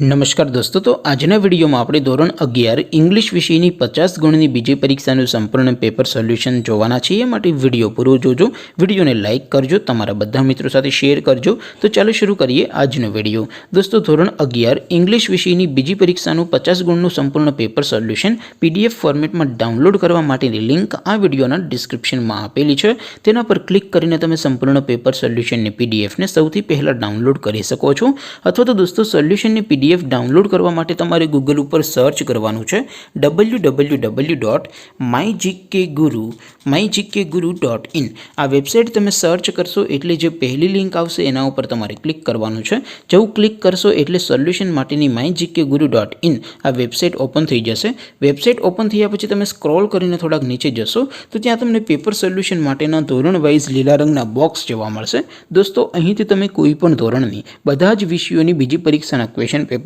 નમસ્કાર દોસ્તો, તો આજના વિડીયોમાં આપણે ધોરણ 11 ઇંગ્લિશ વિષયની 50 ગુણની બીજી પરીક્ષાનું સંપૂર્ણ પેપર સોલ્યુશન જોવાના છીએ। માટે વિડીયો પૂરો જોજો, વિડીયોને લાઇક કરજો, તમારા બધા મિત્રો સાથે શેર કરજો। તો ચાલો શરૂ કરીએ આજનો વિડીયો। દોસ્તો, ધોરણ 11 ઇંગ્લિશ વિષયની બીજી પરીક્ષાનું 50 ગુણનું સંપૂર્ણ પેપર સોલ્યુશન PDF ફોર્મેટમાં ડાઉનલોડ કરવા માટેની લિંક આ વિડીયોના ડિસ્ક્રિપ્શનમાં આપેલી છે। તેના પર ક્લિક કરીને તમે સંપૂર્ણ પેપર સોલ્યુશનની PDFને સૌથી પહેલાં ડાઉનલોડ કરી શકો છો। અથવા તો દોસ્તો, સોલ્યુશનની PDF ડાઉનલોડ કરવા માટે તમારે ગૂગલ ઉપર સર્ચ કરવાનું છે www.mygkguru.in। આ વેબસાઇટ તમે સર્ચ કરશો એટલે જે પહેલી લિંક આવશે એના ઉપર તમારે ક્લિક કરવાનું છે। જેવું ક્લિક કરશો એટલે સોલ્યુશન માટેની mygkguru.in આ વેબસાઇટ ઓપન થઈ જશે। વેબસાઇટ ઓપન થયા પછી તમે સ્ક્રોલ કરીને થોડાક નીચે જશો તો ત્યાં તમને પેપર સોલ્યુશન માટેના ધોરણ વાઇઝ લીલા રંગના બોક્સ જોવા મળશે। દોસ્તો, અહીંથી તમે કોઈ પણ ધોરણની બધા જ વિષયોની બીજી પરીક્ષાના ક્વેશ્ચન પેપર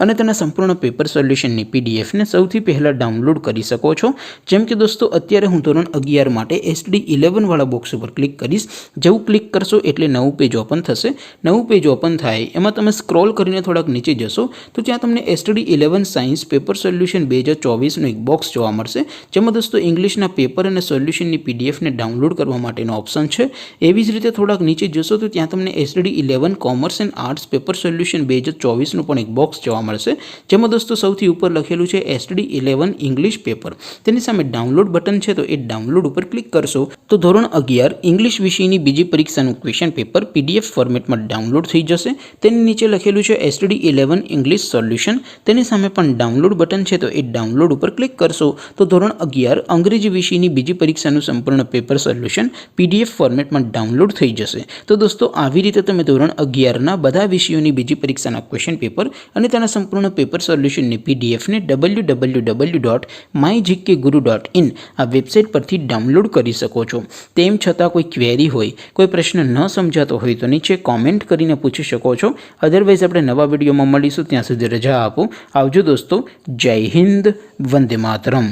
અને તેના સંપૂર્ણ પેપર સોલ્યુશનની PDFને સૌથી પહેલાં ડાઉનલોડ કરી શકો છો। જેમ કે દોસ્તો, અત્યારે હું ધોરણ 11 માટે SD11 વાળા બોક્સ ઉપર ક્લિક કરીશ। જેવું ક્લિક કરશો એટલે નવું પેજ ઓપન થશે। નવું પેજ ઓપન થાય એમાં તમે સ્ક્રોલ કરીને થોડાક નીચે જશો તો ત્યાં તમને SD11 સાયન્સ પેપર સોલ્યુશન 2024નું એક બોક્સ જોવા મળશે, જેમાં દોસ્તો ઇંગ્લિશના પેપર અને સોલ્યુશનની PDFને ડાઉનલોડ કરવા માટેનો ઓપ્શન છે। એવી જ રીતે થોડાક નીચે જશો તો ત્યાં તમને SD11 commerce and arts paper solution 2024નું પણ એક બોક્સ જોવા મળશે, જેમાં દોસ્તો સૌથી ઉપર લખેલું છે SD11 ઇંગ્લિશ પેપર। તેની સામે ડાઉનલોડ બટન છે, તો એ ડાઉનલોડ ઉપર ક્લિક કરશો તો ધોરણ 11 ઇંગ્લિશ વિષયની બીજી પરીક્ષાનું ક્વેશ્ચન પેપર PDF ફોર્મેટમાં ડાઉનલોડ થઈ જશે। તેની નીચે લખેલું છે SD11 ઇંગ્લિશ સોલ્યુશન, તેની સામે પણ ડાઉનલોડ બટન છે, તો એ ડાઉનલોડ ઉપર ક્લિક કરશો તો ધોરણ 11 અંગ્રેજી વિષયની બીજી પરીક્ષાનું સંપૂર્ણ પેપર સોલ્યુશન PDF ફોર્મેટમાં ડાઉનલોડ થઈ જશે। તો દોસ્તો, આવી રીતે તમે ધોરણ 11ના બધા વિષયોની બીજી પરીક્ષાના ક્વેશ્ચન પેપર અને તેના સંપૂર્ણ પેપર સોલ્યુશનની PDFને www.mygkguru.in આ વેબસાઇટ પરથી ડાઉનલોડ કરી શકો છો। તેમ છતાં કોઈ ક્વેરી હોય, કોઈ પ્રશ્ન ન સમજાતો હોય તો નીચે કોમેન્ટ કરીને પૂછી શકો છો। અધરવાઇઝ આપણે નવા વિડીયોમાં મળીશું, ત્યાં સુધી રજા આપો। આવજો દોસ્તો, જય હિન્દ, વંદે માતરમ।